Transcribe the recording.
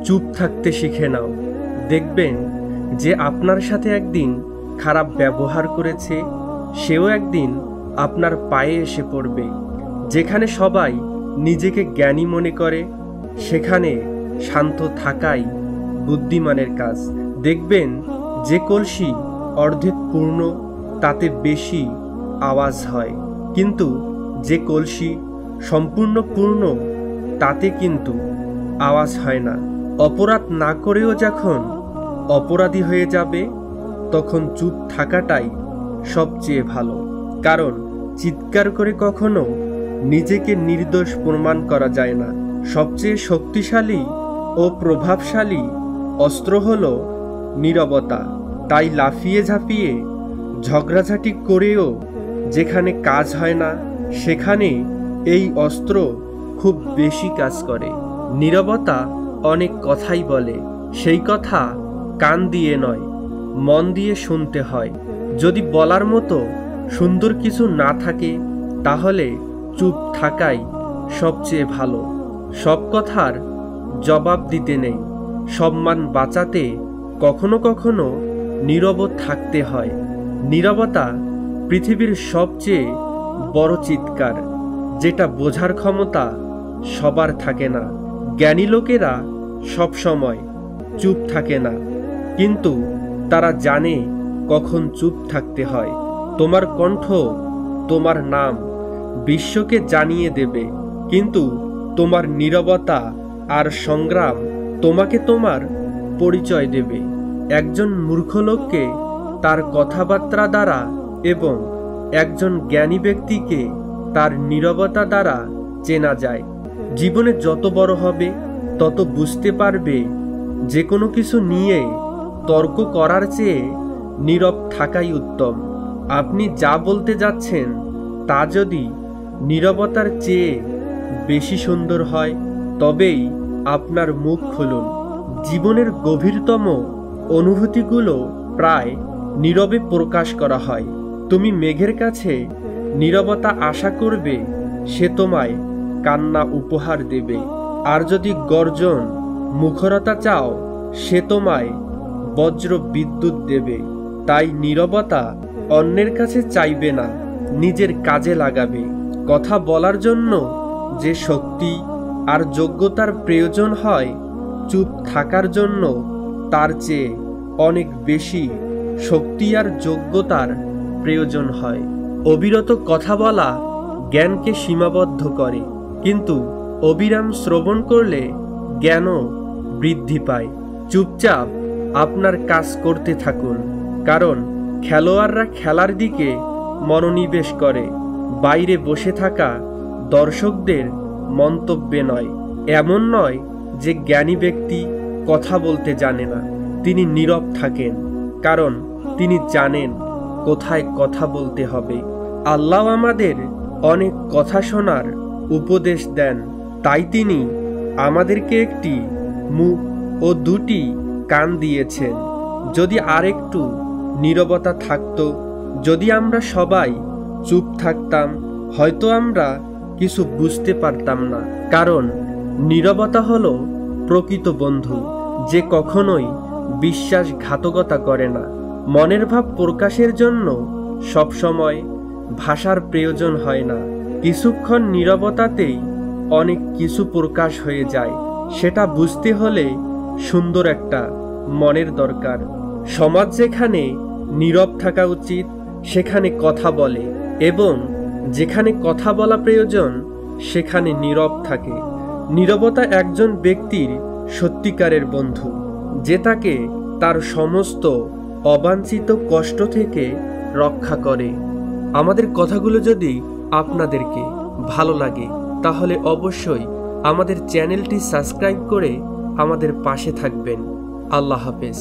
চুপ থাকতে শিখে নাও। দেখবেন যে আপনার সাথে একদিন খারাপ ব্যবহার করেছে, সেও একদিন আপনার পায়ে এসে পড়বে। যেখানে সবাই নিজেকে জ্ঞানী মনে করে, সেখানে শান্ত থাকাই বুদ্ধিমানের কাজ। দেখবেন যে কলসি অর্ধেক পূর্ণ তাতে বেশি আওয়াজ হয়, কিন্তু যে কলসি সম্পূর্ণ পূর্ণ তাতে কিন্তু আওয়াজ হয় না। অপরাধ না করেও যখন অপরাধী হয়ে যাবে, তখন চুপ থাকাটাই সবচেয়ে ভালো। কারণ চিৎকার করে কখনো নিজেকে নির্দোষ প্রমাণ করা যায় না। সবচেয়ে শক্তিশালী ও প্রভাবশালী অস্ত্র হলো নীরবতা। তাই লাফিয়ে ঝাঁপিয়ে ঝগড়াঝাটি করেও যেখানে কাজ হয় না, সেখানে এই অস্ত্র খুব বেশি কাজ করে। নীরবতা অনেক কথাই বলে, সেই কথা কান দিয়ে নয়, মন দিয়ে শুনতে হয়। যদি বলার মতো সুন্দর কিছু না থাকে, তাহলে চুপ থাকাই সবচেয়ে ভালো। সব কথার জবাব দিতে নেই, সম্মান বাঁচাতে কখনো কখনো নীরব থাকতে হয়। নীরবতা পৃথিবীর সবচেয়ে বড় চিৎকার, যেটা বোঝার ক্ষমতা সবার থাকে না। জ্ঞানী লোকেরা সব সময় চুপ থাকে না, কিন্তু তারা জানে কখন চুপ থাকতে হয়। তোমার কণ্ঠ, তোমার নাম বিশ্বকে জানিয়ে দেবে, কিন্তু তোমার নীরবতা আর সংগ্রাম তোমাকে তোমার পরিচয় দেবে। একজন মূর্খ লোককে তার কথাবার্তা দ্বারা এবং একজন জ্ঞানী ব্যক্তিকে তার নীরবতা দ্বারা চেনা যায়। জীবনে যত বড় হবে, তত বুঝতে পারবে যে কোনো কিছু নিয়ে তর্ক করার চেয়ে নীরব থাকাই উত্তম। আপনি যা বলতে যাচ্ছেন তা যদি নীরবতার চেয়ে বেশি সুন্দর হয়, তবেই আপনার মুখ খুলুন। জীবনের গভীরতম অনুভূতিগুলো প্রায় নীরবে প্রকাশ করা হয়। তুমি মেঘের কাছে নীরবতা আশা করবে, সে তোমায় কান্না উপহার দেবে। আর যদি গর্জন, মুখরতা চাও, সে তোমায় বজ্র বিদ্যুৎ দেবে। তাই নীরবতা অন্যের কাছে চাইবে না, নিজের কাজে লাগাবে। কথা বলার জন্য যে শক্তি আর যোগ্যতার প্রয়োজন হয়, চুপ থাকার জন্য তার চেয়ে অনেক বেশি শক্তি আর যোগ্যতার প্রয়োজন হয়। অবিরত কথা বলা জ্ঞানকে সীমাবদ্ধ করে, কিন্তু অবিরাম শ্রবণ করলে জ্ঞানও বৃদ্ধি পায়। চুপচাপ আপনার কাজ করতে থাকুন, কারণ খেলোয়াড়রা খেলার দিকে মনোনিবেশ করে, বাইরে বসে থাকা দর্শকদের মন্তব্যে নয়। এমন নয় যে জ্ঞানী ব্যক্তি কথা বলতে জানে না, তিনি নীরব থাকেন, কারণ তিনি জানেন কোথায় কথা বলতে হবে। আল্লাহ আমাদের অনেক কথা শোনার উপদেশ দেন, তাই তিনি আমাদেরকে একটি মুখ ও দুটি কান দিয়েছেন। যদি আরেকটু নীরবতা থাকতো, যদি আমরা সবাই চুপ থাকতাম, হয়তো আমরা কিছু বুঝতে পারতাম না। কারণ নীরবতা হলো প্রকৃত বন্ধু, যে কখনোই বিশ্বাসঘাতকতা করে না। মনের ভাব প্রকাশের জন্য সবসময় ভাষার প্রয়োজন হয় না। কিছুক্ষণ নীরবতাতেই অনেক কিছু প্রকাশ হয়ে যায়। সেটা বুঝতে হলে সুন্দর একটা মনের দরকার। সমাজ যেখানে নীরব থাকা উচিত, সেখানে কথা বলে, এবং যেখানে কথা বলা প্রয়োজন, সেখানে নীরব থাকে। নীরবতা একজন ব্যক্তির সত্যিকারের বন্ধু, যে তাকে তার সমস্ত অবাঞ্ছিত কষ্ট থেকে রক্ষা করে। আমাদের কথাগুলো যদি আপনাদেরকে ভালো লাগে, তাহলে অবশ্যই আমাদের চ্যানেলটি সাবস্ক্রাইব করে আমাদের পাশে থাকবেন। আল্লাহ হাফেজ।